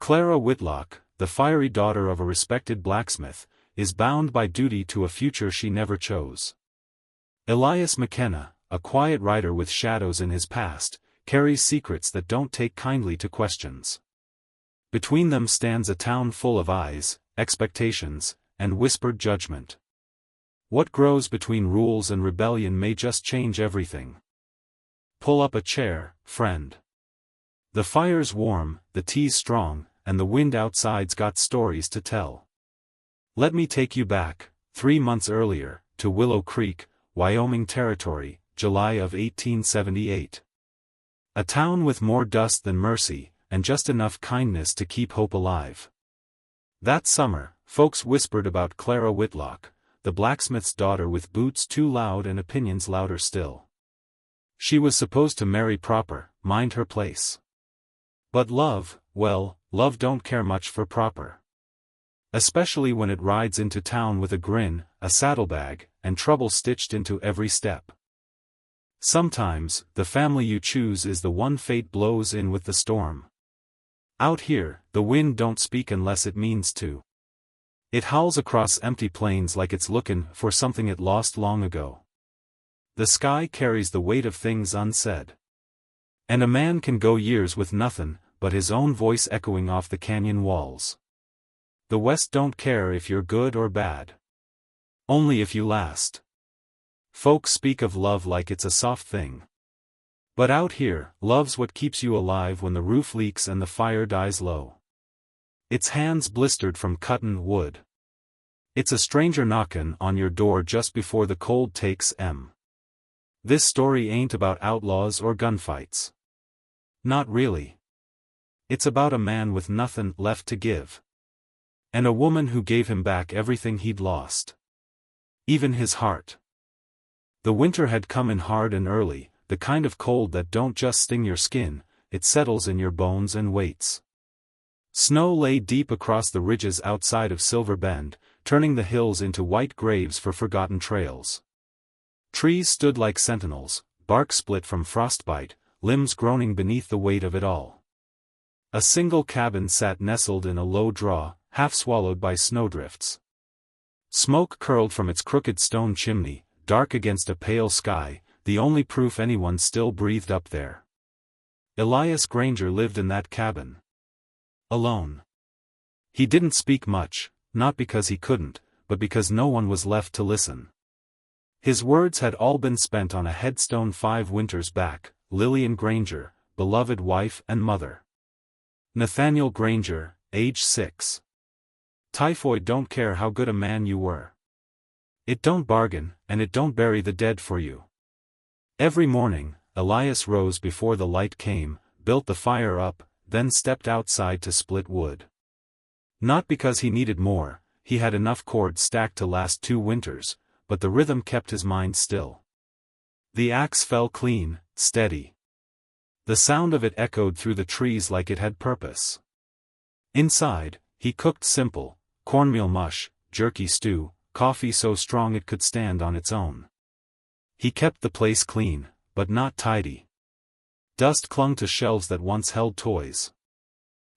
Clara Whitlock, the fiery daughter of a respected blacksmith, is bound by duty to a future she never chose. Elias McKenna, a quiet writer with shadows in his past, carries secrets that don't take kindly to questions. Between them stands a town full of eyes, expectations, and whispered judgment. What grows between rules and rebellion may just change everything. Pull up a chair, friend. The fire's warm, the tea's strong, and the wind outside's got stories to tell. Let me take you back, 3 months earlier, to Willow Creek, Wyoming Territory, July of 1878. A town with more dust than mercy, and just enough kindness to keep hope alive. That summer, folks whispered about Clara Whitlock, the blacksmith's daughter with boots too loud and opinions louder still. She was supposed to marry proper, mind her place. But love, well, love don't care much for proper. Especially when it rides into town with a grin, a saddlebag, and trouble stitched into every step. Sometimes, the family you choose is the one fate blows in with the storm. Out here, the wind don't speak unless it means to. It howls across empty plains like it's looking for something it lost long ago. The sky carries the weight of things unsaid. And a man can go years with nothing but his own voice echoing off the canyon walls. The West don't care if you're good or bad. Only if you last. Folks speak of love like it's a soft thing. But out here, love's what keeps you alive when the roof leaks and the fire dies low. It's hands blistered from cuttin' wood. It's a stranger knockin' on your door just before the cold takes em. This story ain't about outlaws or gunfights. Not really. It's about a man with nothin' left to give. And a woman who gave him back everything he'd lost. Even his heart. The winter had come in hard and early, the kind of cold that don't just sting your skin, it settles in your bones and waits. Snow lay deep across the ridges outside of Silver Bend, turning the hills into white graves for forgotten trails. Trees stood like sentinels, bark split from frostbite, limbs groaning beneath the weight of it all. A single cabin sat nestled in a low draw, half swallowed by snowdrifts. Smoke curled from its crooked stone chimney, dark against a pale sky, the only proof anyone still breathed up there. Elias Granger lived in that cabin. Alone. He didn't speak much, not because he couldn't, but because no one was left to listen. His words had all been spent on a headstone 5 winters back, Lillian Granger, beloved wife and mother. Nathaniel Granger, age 6. Typhoid don't care how good a man you were. It don't bargain, and it don't bury the dead for you. Every morning, Elias rose before the light came, built the fire up, then stepped outside to split wood. Not because he needed more, he had enough cord stacked to last 2 winters, but the rhythm kept his mind still. The axe fell clean, steady. The sound of it echoed through the trees like it had purpose. Inside, he cooked simple, cornmeal mush, jerky stew, coffee so strong it could stand on its own. He kept the place clean, but not tidy. Dust clung to shelves that once held toys.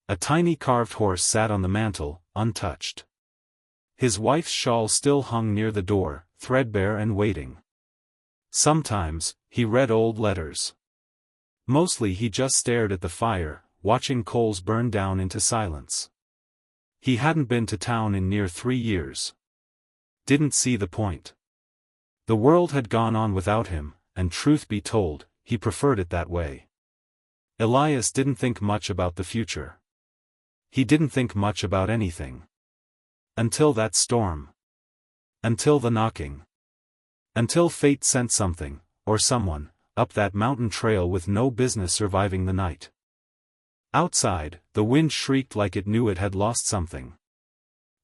A tiny carved horse sat on the mantel, untouched. His wife's shawl still hung near the door, threadbare and waiting. Sometimes, he read old letters. Mostly he just stared at the fire, watching coals burn down into silence. He hadn't been to town in near 3 years. Didn't see the point. The world had gone on without him, and truth be told, he preferred it that way. Elias didn't think much about the future. He didn't think much about anything. Until that storm. Until the knocking. Until fate sent something, or someone, up that mountain trail with no business surviving the night. Outside, the wind shrieked like it knew it had lost something.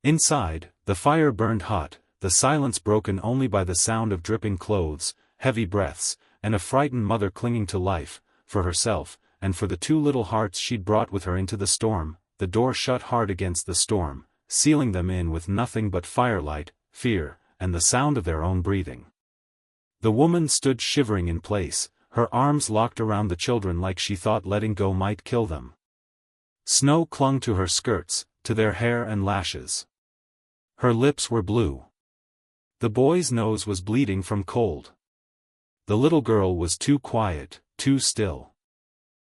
Inside, the fire burned hot, the silence broken only by the sound of dripping clothes, heavy breaths, and a frightened mother clinging to life, for herself, and for the 2 little hearts she'd brought with her into the storm. The door shut hard against the storm, sealing them in with nothing but firelight, fear, and the sound of their own breathing. The woman stood shivering in place, her arms locked around the children like she thought letting go might kill them. Snow clung to her skirts, to their hair and lashes. Her lips were blue. The boy's nose was bleeding from cold. The little girl was too quiet, too still.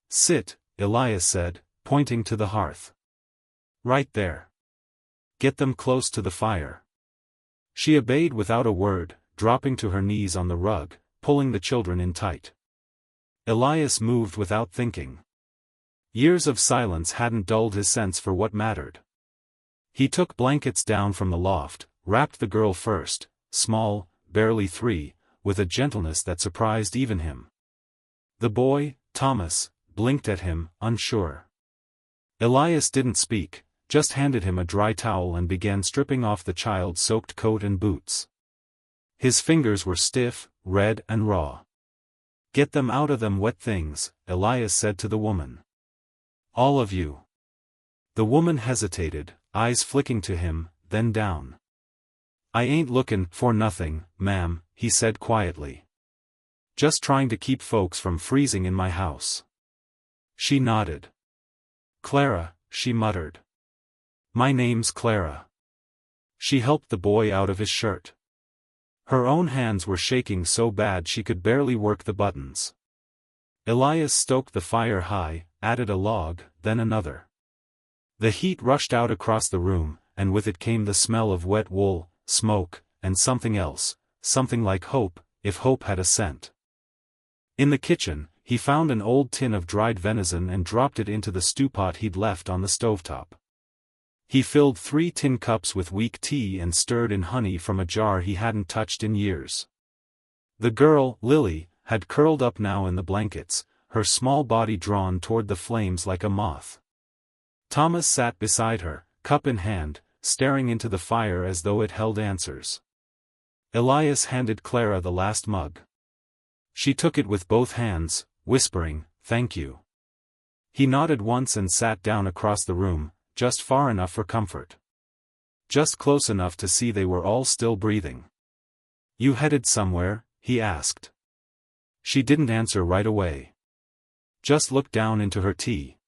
"Sit," Elias said, pointing to the hearth. "Right there. Get them close to the fire." She obeyed without a word, dropping to her knees on the rug, pulling the children in tight. Elias moved without thinking. Years of silence hadn't dulled his sense for what mattered. He took blankets down from the loft, wrapped the girl first, small, barely 3, with a gentleness that surprised even him. The boy, Thomas, blinked at him, unsure. Elias didn't speak, just handed him a dry towel and began stripping off the child's soaked coat and boots. His fingers were stiff, red and raw. "Get them out of them wet things," Elias said to the woman. "All of you." The woman hesitated, eyes flicking to him, then down. "I ain't looking for nothing, ma'am," he said quietly. "Just trying to keep folks from freezing in my house." She nodded. "Clara," she muttered. "My name's Clara." She helped the boy out of his shirt. Her own hands were shaking so bad she could barely work the buttons. Elias stoked the fire high, added a log, then another. The heat rushed out across the room, and with it came the smell of wet wool, smoke, and something else, something like hope, if hope had a scent. In the kitchen, he found an old tin of dried venison and dropped it into the stewpot he'd left on the stovetop. He filled 3 tin cups with weak tea and stirred in honey from a jar he hadn't touched in years. The girl, Lily, had curled up now in the blankets, her small body drawn toward the flames like a moth. Thomas sat beside her, cup in hand, staring into the fire as though it held answers. Elias handed Clara the last mug. She took it with both hands, whispering, "Thank you." He nodded once and sat down across the room, just far enough for comfort. Just close enough to see they were all still breathing. "You headed somewhere?" he asked. She didn't answer right away. Just looked down into her tea.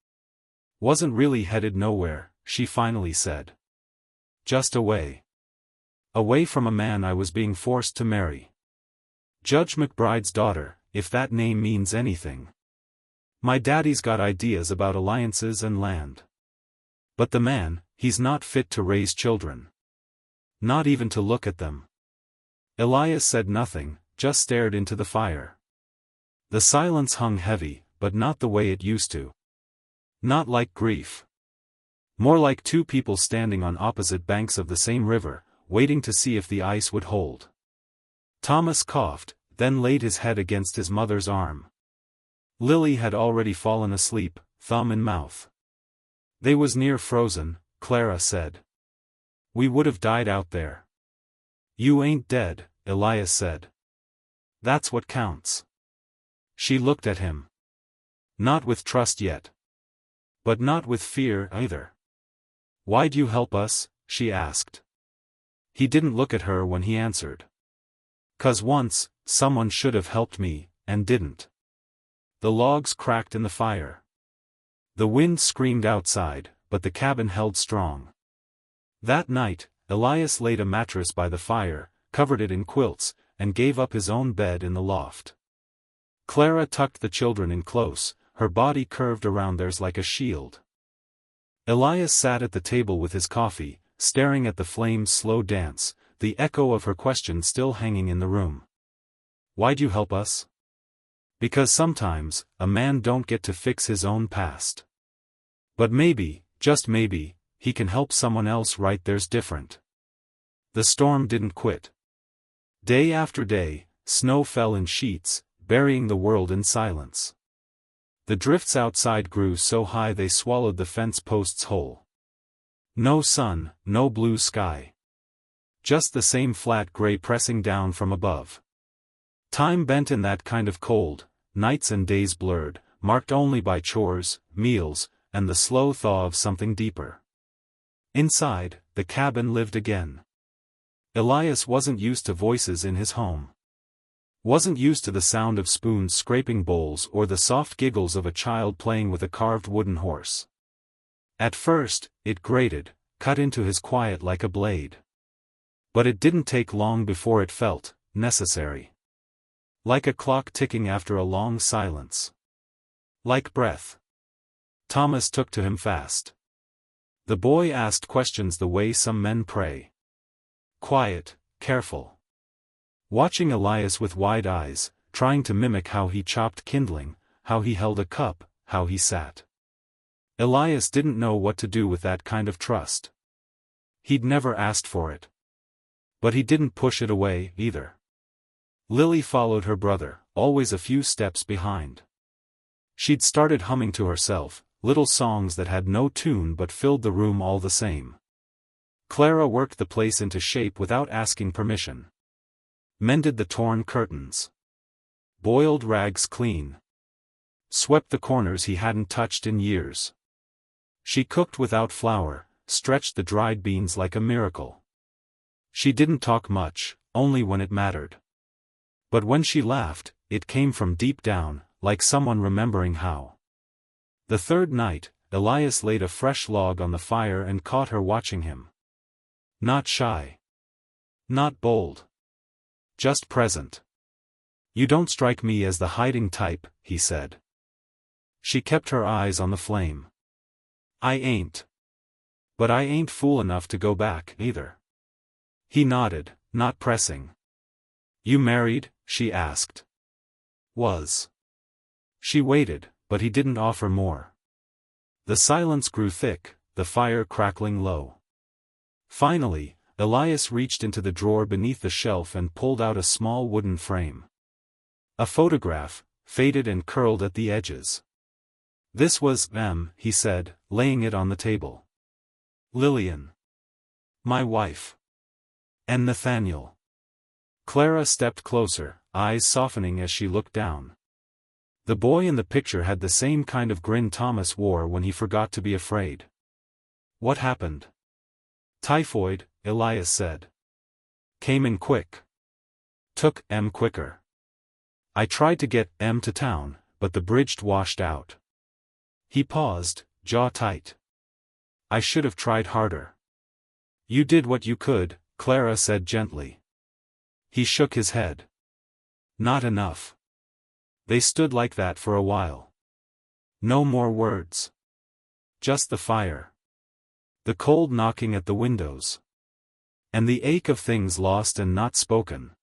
"Wasn't really headed nowhere," she finally said. "Just away. Away from a man I was being forced to marry. Judge McBride's daughter, if that name means anything. My daddy's got ideas about alliances and land. But the man, he's not fit to raise children. Not even to look at them." Elias said nothing, just stared into the fire. The silence hung heavy, but not the way it used to. Not like grief. More like 2 people standing on opposite banks of the same river, waiting to see if the ice would hold. Thomas coughed, then laid his head against his mother's arm. Lily had already fallen asleep, thumb in mouth. "They was near frozen," Clara said. "We would have died out there." "You ain't dead," Elias said. "That's what counts." She looked at him. Not with trust yet. But not with fear either. "Why'd you help us?" she asked. He didn't look at her when he answered. "'Cause once, someone should have helped me, and didn't." The logs cracked in the fire. The wind screamed outside, but the cabin held strong. That night, Elias laid a mattress by the fire, covered it in quilts, and gave up his own bed in the loft. Clara tucked the children in close, her body curved around theirs like a shield. Elias sat at the table with his coffee, staring at the flames' slow dance, the echo of her question still hanging in the room. "Why'd you help us?" "Because sometimes, a man don't get to fix his own past. But maybe, just maybe, he can help someone else write theirs different." The storm didn't quit. Day after day, snow fell in sheets, burying the world in silence. The drifts outside grew so high they swallowed the fence posts whole. No sun, no blue sky. Just the same flat gray pressing down from above. Time bent in that kind of cold, nights and days blurred, marked only by chores, meals, and the slow thaw of something deeper. Inside, the cabin lived again. Elias wasn't used to voices in his home. Wasn't used to the sound of spoons scraping bowls or the soft giggles of a child playing with a carved wooden horse. At first, it grated, cut into his quiet like a blade. But it didn't take long before it felt necessary. Like a clock ticking after a long silence. Like breath. Thomas took to him fast. The boy asked questions the way some men pray. Quiet, careful. Watching Elias with wide eyes, trying to mimic how he chopped kindling, how he held a cup, how he sat. Elias didn't know what to do with that kind of trust. He'd never asked for it. But he didn't push it away, either. Lily followed her brother, always a few steps behind. She'd started humming to herself, little songs that had no tune but filled the room all the same. Clara worked the place into shape without asking permission. Mended the torn curtains. Boiled rags clean. Swept the corners he hadn't touched in years. She cooked without flour, stretched the dried beans like a miracle. She didn't talk much, only when it mattered. But when she laughed, it came from deep down, like someone remembering how. The third night, Elias laid a fresh log on the fire and caught her watching him. Not shy. Not bold. Just present. "You don't strike me as the hiding type," he said. She kept her eyes on the flame. "I ain't. But I ain't fool enough to go back, either." He nodded, not pressing. "You married?" she asked. "Was." She waited, but he didn't offer more. The silence grew thick, the fire crackling low. Finally, Elias reached into the drawer beneath the shelf and pulled out a small wooden frame. A photograph, faded and curled at the edges. "This was M," he said, laying it on the table. "Lillian. My wife. And Nathaniel." Clara stepped closer, eyes softening as she looked down. The boy in the picture had the same kind of grin Thomas wore when he forgot to be afraid. "What happened?" "Typhoid," Elias said. "Came in quick. Took M quicker. I tried to get M to town, but the bridge washed out." He paused, jaw tight. "I should have tried harder." "You did what you could," Clara said gently. He shook his head. "Not enough." They stood like that for a while. No more words. Just the fire. The cold knocking at the windows. And the ache of things lost and not spoken.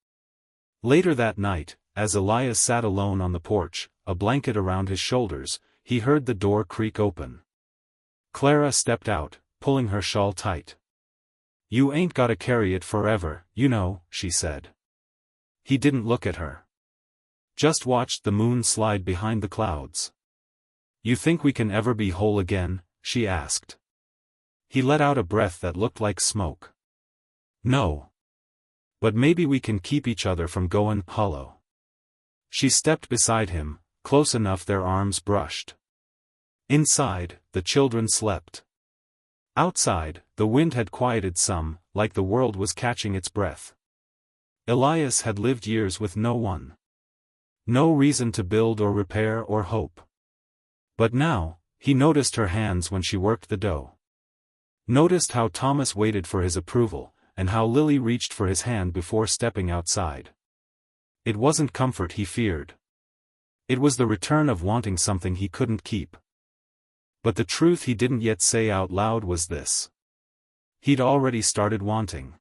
Later that night, as Elias sat alone on the porch, a blanket around his shoulders, he heard the door creak open. Clara stepped out, pulling her shawl tight. "You ain't gotta carry it forever, you know," she said. He didn't look at her. Just watched the moon slide behind the clouds. "You think we can ever be whole again?" she asked. He let out a breath that looked like smoke. "No. But maybe we can keep each other from going hollow." She stepped beside him, close enough their arms brushed. Inside, the children slept. Outside, the wind had quieted some, like the world was catching its breath. Elias had lived years with no one. No reason to build or repair or hope. But now, he noticed her hands when she worked the dough. Noticed how Thomas waited for his approval, and how Lily reached for his hand before stepping outside. It wasn't comfort he feared. It was the return of wanting something he couldn't keep. But the truth he didn't yet say out loud was this. He'd already started wanting.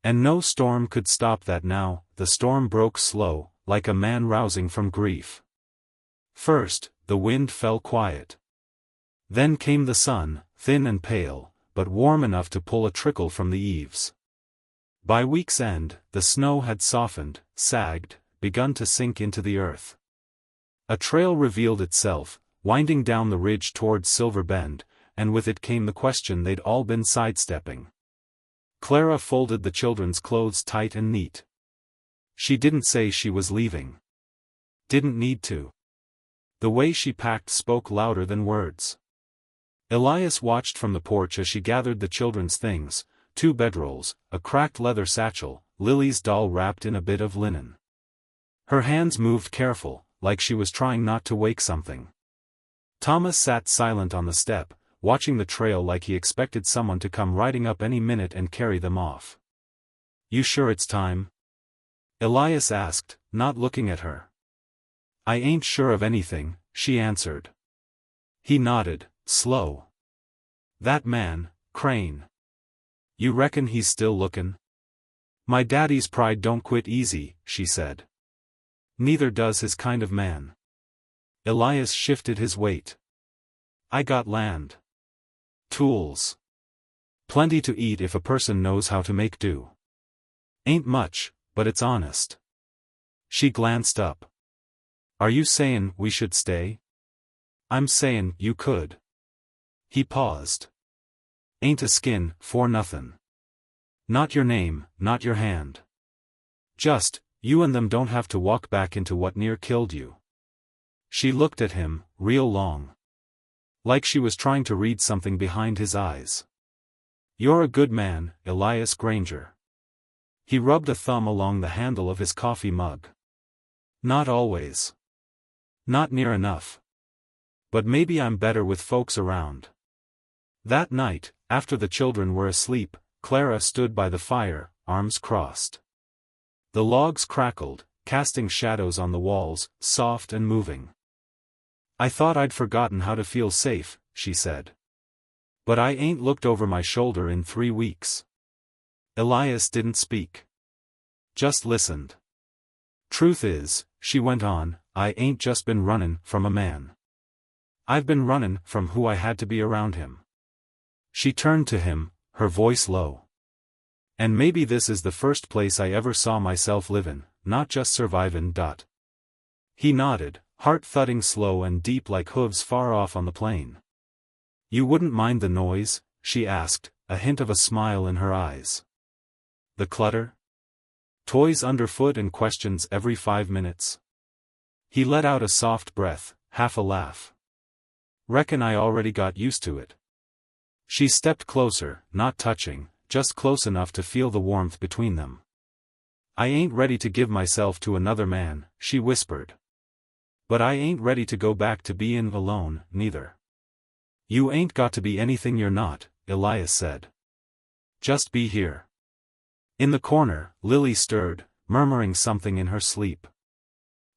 And no storm could stop that now. The storm broke slow, like a man rousing from grief. First, the wind fell quiet. Then came the sun, thin and pale, but warm enough to pull a trickle from the eaves. By week's end, the snow had softened, sagged, begun to sink into the earth. A trail revealed itself, winding down the ridge towards Silver Bend, and with it came the question they'd all been sidestepping. Clara folded the children's clothes tight and neat. She didn't say she was leaving. Didn't need to. The way she packed spoke louder than words. Elias watched from the porch as she gathered the children's things, 2 bedrolls, a cracked leather satchel, Lily's doll wrapped in a bit of linen. Her hands moved careful, like she was trying not to wake something. Thomas sat silent on the step, watching the trail like he expected someone to come riding up any minute and carry them off. "You sure it's time?" Elias asked, not looking at her. "I ain't sure of anything," she answered. He nodded, slow. "That man, Crane. You reckon he's still lookin'?" "My daddy's pride don't quit easy," she said. "Neither does his kind of man." Elias shifted his weight. "I got land. Tools. Plenty to eat if a person knows how to make do. Ain't much, but it's honest." She glanced up. "Are you sayin' we should stay?" "I'm sayin' you could." He paused. "Ain't a skin, for nothin'. Not your name, not your hand. Just, you and them don't have to walk back into what near killed you." She looked at him, real long. Like she was trying to read something behind his eyes. "You're a good man, Elias Granger." He rubbed a thumb along the handle of his coffee mug. "Not always. Not near enough. But maybe I'm better with folks around." That night, after the children were asleep, Clara stood by the fire, arms crossed. The logs crackled, casting shadows on the walls, soft and moving. "I thought I'd forgotten how to feel safe," she said. "But I ain't looked over my shoulder in 3 weeks." Elias didn't speak. Just listened. "Truth is," she went on, "I ain't just been runnin' from a man. I've been runnin' from who I had to be around him." She turned to him, her voice low. "And maybe this is the first place I ever saw myself livin', not just survivin'. He nodded, heart thudding slow and deep like hooves far off on the plain. "You wouldn't mind the noise?" she asked, a hint of a smile in her eyes. "The clutter? Toys underfoot and questions every 5 minutes?" He let out a soft breath, half a laugh. "Reckon I already got used to it." She stepped closer, not touching, just close enough to feel the warmth between them. "I ain't ready to give myself to another man," she whispered. "But I ain't ready to go back to bein' alone, neither." "You ain't got to be anything you're not," Elias said. "Just be here." In the corner, Lily stirred, murmuring something in her sleep.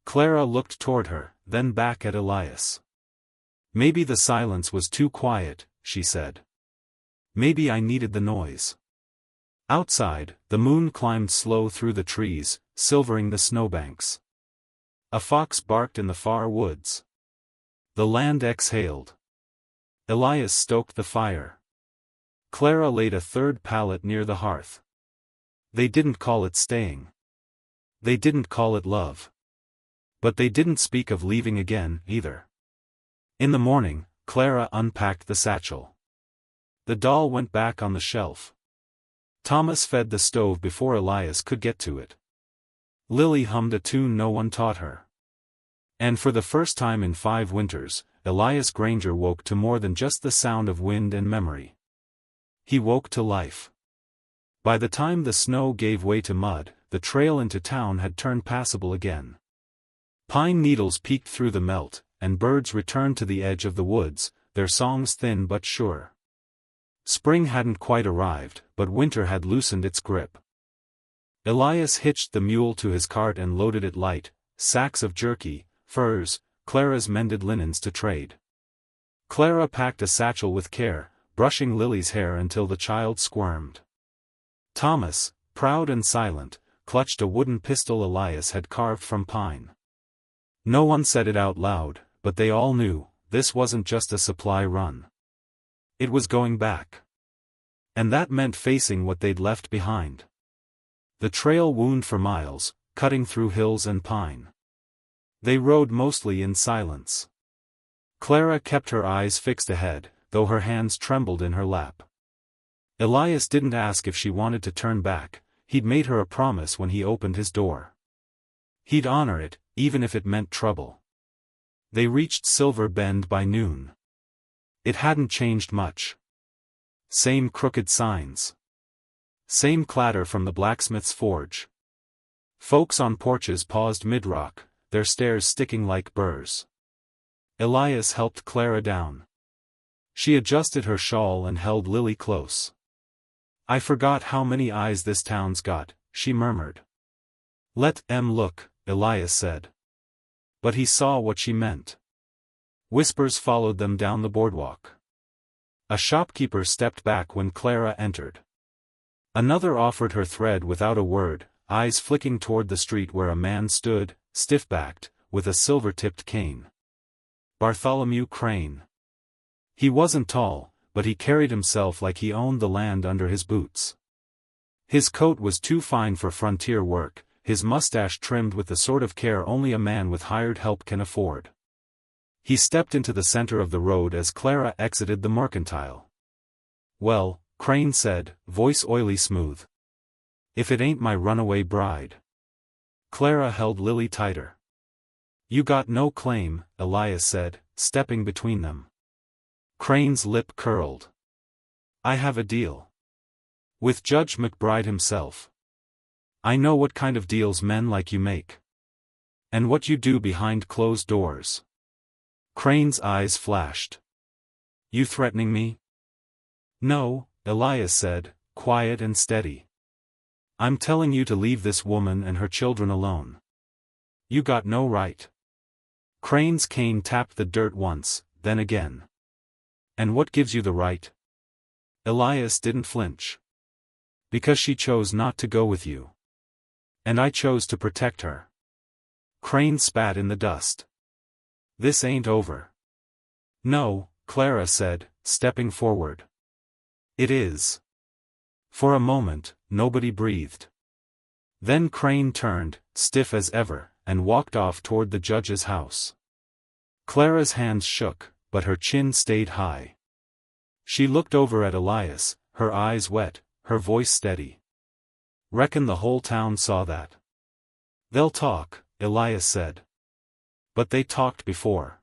Clara looked toward her, then back at Elias. "Maybe the silence was too quiet," she said. "Maybe I needed the noise." Outside, the moon climbed slow through the trees, silvering the snowbanks. A fox barked in the far woods. The land exhaled. Elias stoked the fire. Clara laid a third pallet near the hearth. They didn't call it staying. They didn't call it love. But they didn't speak of leaving again, either. In the morning, Clara unpacked the satchel. The doll went back on the shelf. Thomas fed the stove before Elias could get to it. Lily hummed a tune no one taught her. And for the first time in 5 winters, Elias Granger woke to more than just the sound of wind and memory. He woke to life. By the time the snow gave way to mud, the trail into town had turned passable again. Pine needles peeked through the melt, and birds returned to the edge of the woods, their songs thin but sure. Spring hadn't quite arrived, but winter had loosened its grip. Elias hitched the mule to his cart and loaded it light, sacks of jerky, furs, Clara's mended linens to trade. Clara packed a satchel with care, brushing Lily's hair until the child squirmed. Thomas, proud and silent, clutched a wooden pistol Elias had carved from pine. No one said it out loud, but they all knew, this wasn't just a supply run. It was going back. And that meant facing what they'd left behind. The trail wound for miles, cutting through hills and pine. They rode mostly in silence. Clara kept her eyes fixed ahead, though her hands trembled in her lap. Elias didn't ask if she wanted to turn back, he'd made her a promise when he opened his door. He'd honor it, even if it meant trouble. They reached Silver Bend by noon. It hadn't changed much. Same crooked signs. Same clatter from the blacksmith's forge. Folks on porches paused mid-rock, their stares sticking like burrs. Elias helped Clara down. She adjusted her shawl and held Lily close. "I forgot how many eyes this town's got," she murmured. "Let em look," Elias said. But he saw what she meant. Whispers followed them down the boardwalk. A shopkeeper stepped back when Clara entered. Another offered her thread without a word, eyes flicking toward the street where a man stood, stiff-backed, with a silver-tipped cane. Bartholomew Crane. He wasn't tall, but he carried himself like he owned the land under his boots. His coat was too fine for frontier work, his mustache trimmed with the sort of care only a man with hired help can afford. He stepped into the center of the road as Clara exited the mercantile. "Well," Crane said, voice oily smooth. "If it ain't my runaway bride." Clara held Lily tighter. "You got no claim," Elias said, stepping between them. Crane's lip curled. "I have a deal. With Judge McBride himself. I know what kind of deals men like you make. And what you do behind closed doors." Crane's eyes flashed. "You threatening me?" "No," Elias said, quiet and steady. "I'm telling you to leave this woman and her children alone. You got no right." Crane's cane tapped the dirt once, then again. "And what gives you the right?" Elias didn't flinch. "Because she chose not to go with you. And I chose to protect her." Crane spat in the dust. "This ain't over." "No," Clara said, stepping forward. "It is." For a moment, nobody breathed. Then Crane turned, stiff as ever, and walked off toward the judge's house. Clara's hands shook, but her chin stayed high. She looked over at Elias, her eyes wet, her voice steady. "Reckon the whole town saw that." "They'll talk," Elias said. "But they talked before.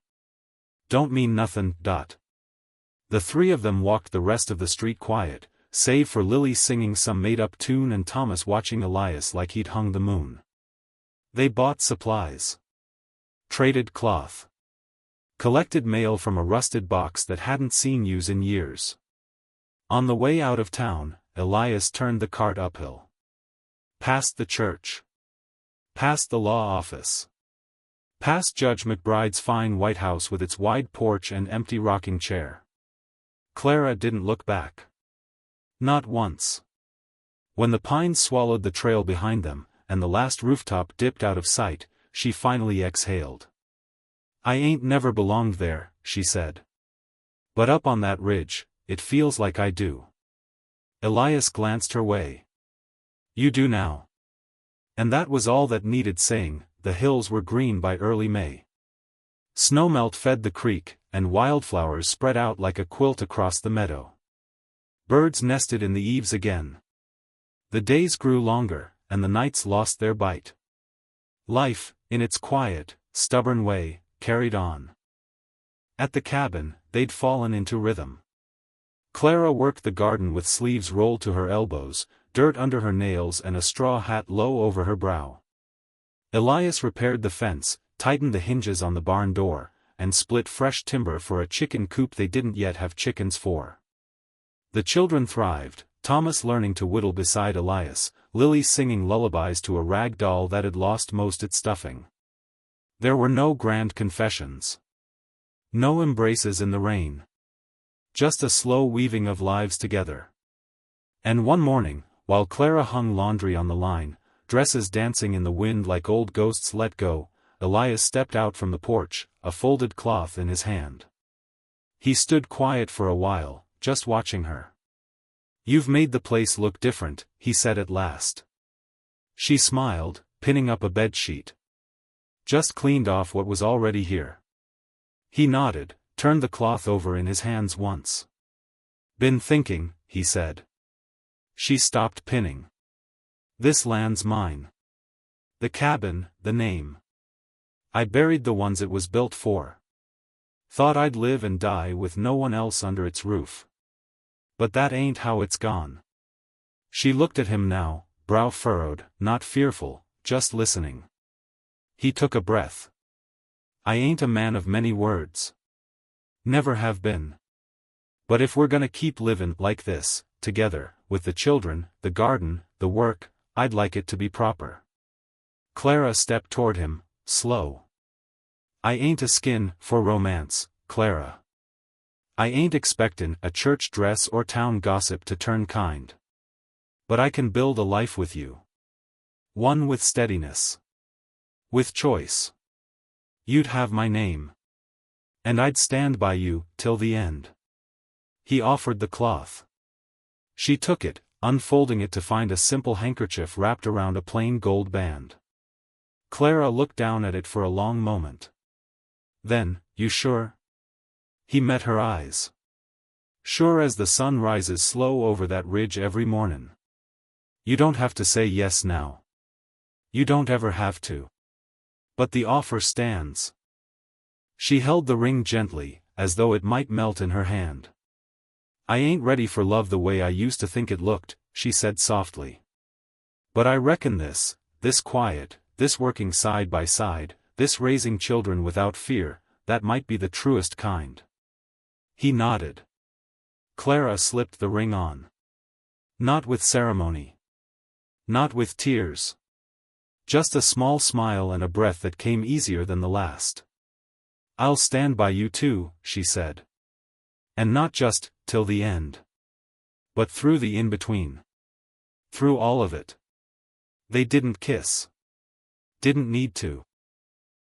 Don't mean nothin', dot." The three of them walked the rest of the street quiet, save for Lily singing some made-up tune and Thomas watching Elias like he'd hung the moon. They bought supplies. Traded cloth. Collected mail from a rusted box that hadn't seen use in years. On the way out of town, Elias turned the cart uphill. Past the church. Past the law office. Past Judge McBride's fine White House with its wide porch and empty rocking chair. Clara didn't look back. Not once. When the pines swallowed the trail behind them, and the last rooftop dipped out of sight, she finally exhaled. "I ain't never belonged there," she said. "But up on that ridge, it feels like I do." Elias glanced her way. "You do now." And that was all that needed saying. The hills were green by early May. Snowmelt fed the creek, and wildflowers spread out like a quilt across the meadow. Birds nested in the eaves again. The days grew longer, and the nights lost their bite. Life, in its quiet, stubborn way, carried on. At the cabin, they'd fallen into rhythm. Clara worked the garden with sleeves rolled to her elbows, dirt under her nails and a straw hat low over her brow. Elias repaired the fence, tightened the hinges on the barn door, and split fresh timber for a chicken coop they didn't yet have chickens for. The children thrived, Thomas learning to whittle beside Elias, Lily singing lullabies to a rag doll that had lost most its stuffing. There were no grand confessions. No embraces in the rain. Just a slow weaving of lives together. And one morning, while Clara hung laundry on the line, dresses dancing in the wind like old ghosts let go, Elias stepped out from the porch, a folded cloth in his hand. He stood quiet for a while, just watching her. "You've made the place look different," he said at last. She smiled, pinning up a bedsheet. "Just cleaned off what was already here." He nodded, turned the cloth over in his hands once. "Been thinking," he said. She stopped pinning. "This land's mine. The cabin, the name. I buried the ones it was built for. Thought I'd live and die with no one else under its roof. But that ain't how it's gone." She looked at him now, brow furrowed, not fearful, just listening. He took a breath. "I ain't a man of many words. Never have been. But if we're gonna keep living like this, together, with the children, the garden, the work, I'd like it to be proper. Clara stepped toward him, slow. I ain't a skin for romance, Clara. I ain't expectin' a church dress or town gossip to turn kind. But I can build a life with you. One with steadiness. With choice. You'd have my name. And I'd stand by you, till the end. He offered the cloth. She took it, unfolding it to find a simple handkerchief wrapped around a plain gold band. Clara looked down at it for a long moment. Then, you sure? He met her eyes. Sure as the sun rises slow over that ridge every mornin'. You don't have to say yes now. You don't ever have to. But the offer stands. She held the ring gently, as though it might melt in her hand. I ain't ready for love the way I used to think it looked, she said softly. But I reckon this quiet, this working side by side, this raising children without fear, that might be the truest kind. He nodded. Clara slipped the ring on. Not with ceremony. Not with tears. Just a small smile and a breath that came easier than the last. I'll stand by you too, she said. And not just, till the end. But through the in-between. Through all of it. They didn't kiss. Didn't need to.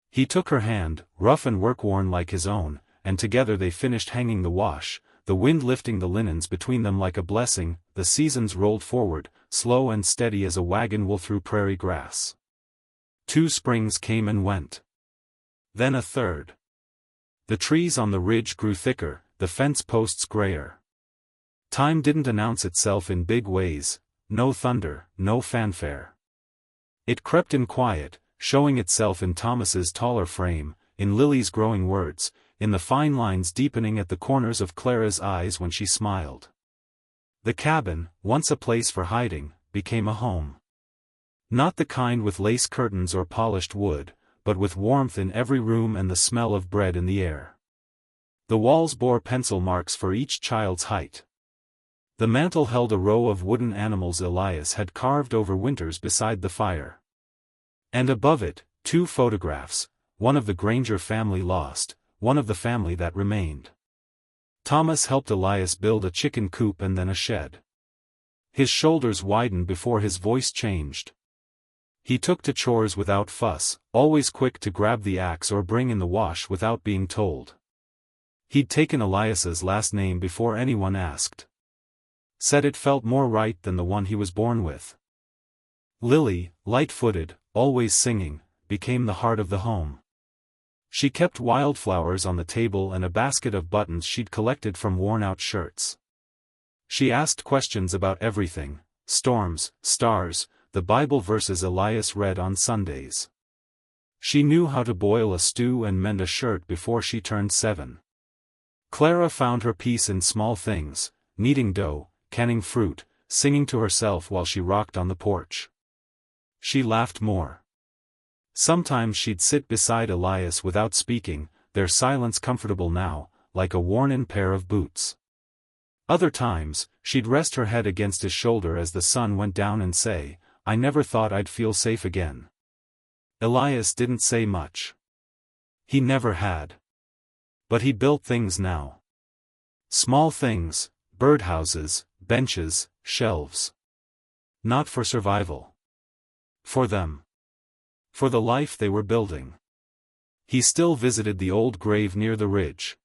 He took her hand, rough and work-worn like his own, and together they finished hanging the wash, the wind lifting the linens between them like a blessing. The seasons rolled forward, slow and steady as a wagon will through prairie grass. 2 springs came and went. Then a third. The trees on the ridge grew thicker, the fence posts grayer. Time didn't announce itself in big ways, no thunder, no fanfare. It crept in quiet, showing itself in Thomas's taller frame, in Lily's growing words, in the fine lines deepening at the corners of Clara's eyes when she smiled. The cabin, once a place for hiding, became a home. Not the kind with lace curtains or polished wood, but with warmth in every room and the smell of bread in the air. The walls bore pencil marks for each child's height. The mantel held a row of wooden animals Elias had carved over winters beside the fire. And above it, 2 photographs, one of the Granger family lost, one of the family that remained. Thomas helped Elias build a chicken coop and then a shed. His shoulders widened before his voice changed. He took to chores without fuss, always quick to grab the axe or bring in the wash without being told. He'd taken Elias's last name before anyone asked. Said it felt more right than the one he was born with. Lily, light-footed, always singing, became the heart of the home. She kept wildflowers on the table and a basket of buttons she'd collected from worn-out shirts. She asked questions about everything, storms, stars, the Bible verses Elias read on Sundays. She knew how to boil a stew and mend a shirt before she turned 7. Clara found her peace in small things, kneading dough, canning fruit, singing to herself while she rocked on the porch. She laughed more. Sometimes she'd sit beside Elias without speaking, their silence comfortable now, like a worn-in pair of boots. Other times, she'd rest her head against his shoulder as the sun went down and say, I never thought I'd feel safe again. Elias didn't say much. He never had. But he built things now. Small things, birdhouses, benches, shelves. Not for survival. For them. For the life they were building. He still visited the old grave near the ridge.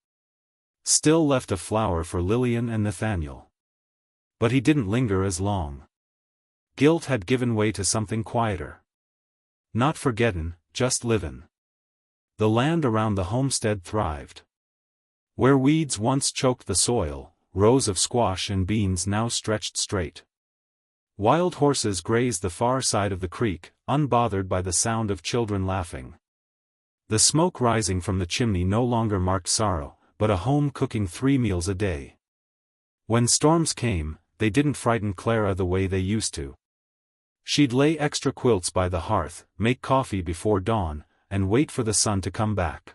Still left a flower for Lillian and Nathaniel. But he didn't linger as long. Guilt had given way to something quieter. Not forgettin', just livin'. The land around the homestead thrived. Where weeds once choked the soil, rows of squash and beans now stretched straight. Wild horses grazed the far side of the creek, unbothered by the sound of children laughing. The smoke rising from the chimney no longer marked sorrow, but a home cooking 3 meals a day. When storms came, they didn't frighten Clara the way they used to. She'd lay extra quilts by the hearth, make coffee before dawn, and wait for the sun to come back.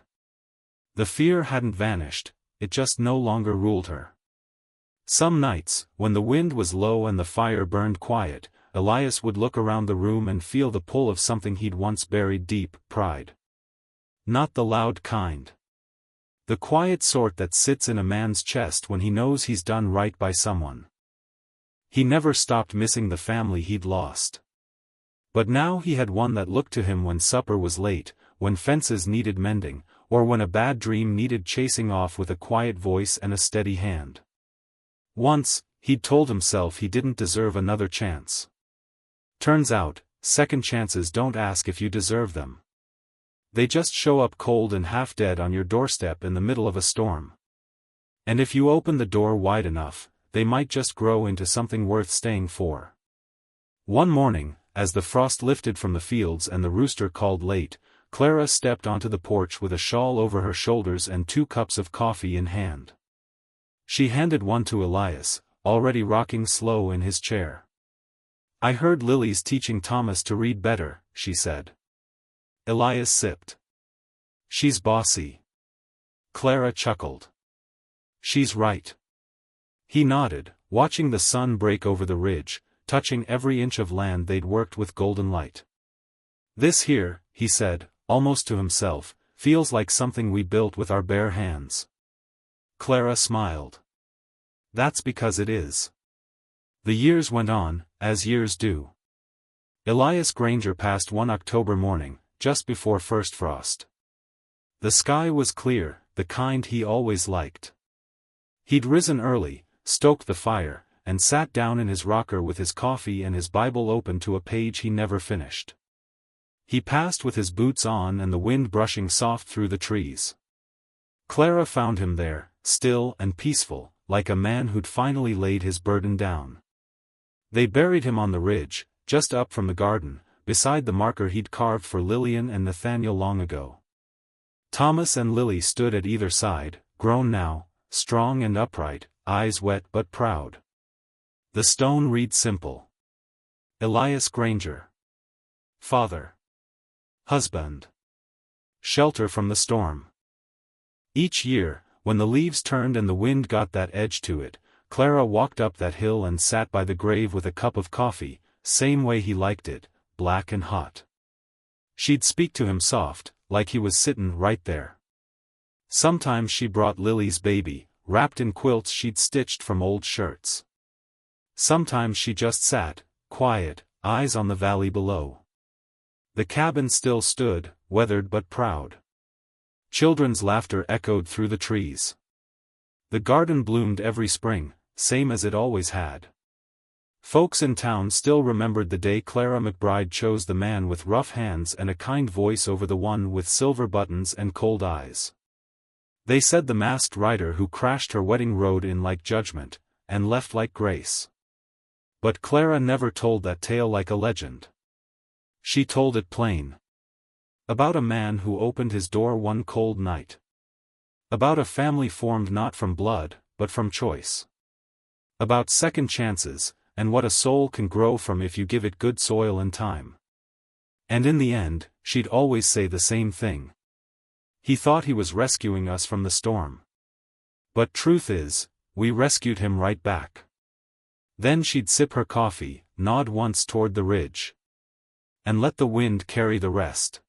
The fear hadn't vanished, it just no longer ruled her. Some nights, when the wind was low and the fire burned quiet, Elias would look around the room and feel the pull of something he'd once buried deep: pride. Not the loud kind. The quiet sort that sits in a man's chest when he knows he's done right by someone. He never stopped missing the family he'd lost. But now he had one that looked to him when supper was late, when fences needed mending, or when a bad dream needed chasing off, with a quiet voice and a steady hand. Once, he'd told himself he didn't deserve another chance. Turns out, second chances don't ask if you deserve them. They just show up cold and half dead on your doorstep in the middle of a storm. And if you open the door wide enough, they might just grow into something worth staying for. One morning, as the frost lifted from the fields and the rooster called late, Clara stepped onto the porch with a shawl over her shoulders and 2 cups of coffee in hand. She handed one to Elias, already rocking slow in his chair. "I heard Lily's teaching Thomas to read better," she said. Elias sipped. "She's bossy." Clara chuckled. "She's right." He nodded, watching the sun break over the ridge, touching every inch of land they'd worked with golden light. "This here," he said, almost to himself, "feels like something we built with our bare hands." Clara smiled. "That's because it is." The years went on, as years do. Elias Granger passed one October morning, just before first frost. The sky was clear, the kind he always liked. He'd risen early, stoked the fire, and sat down in his rocker with his coffee and his Bible open to a page he never finished. He passed with his boots on and the wind brushing soft through the trees. Clara found him there, still and peaceful, like a man who'd finally laid his burden down. They buried him on the ridge, just up from the garden, beside the marker he'd carved for Lillian and Nathaniel long ago. Thomas and Lily stood at either side, grown now, strong and upright, eyes wet but proud. The stone read simple: Elias Granger. Father. Husband. Shelter from the storm. Each year, when the leaves turned and the wind got that edge to it, Clara walked up that hill and sat by the grave with a cup of coffee, same way he liked it, black and hot. She'd speak to him soft, like he was sittin' right there. Sometimes she brought Lily's baby, wrapped in quilts she'd stitched from old shirts. Sometimes she just sat, quiet, eyes on the valley below. The cabin still stood, weathered but proud. Children's laughter echoed through the trees. The garden bloomed every spring, same as it always had. Folks in town still remembered the day Clara McBride chose the man with rough hands and a kind voice over the one with silver buttons and cold eyes. They said the masked rider who crashed her wedding rode in like judgment, and left like grace. But Clara never told that tale like a legend. She told it plain. About a man who opened his door one cold night. About a family formed not from blood, but from choice. About second chances, and what a soul can grow from if you give it good soil and time. And in the end, she'd always say the same thing. He thought he was rescuing us from the storm. But truth is, we rescued him right back. Then she'd sip her coffee, nod once toward the ridge. And let the wind carry the rest.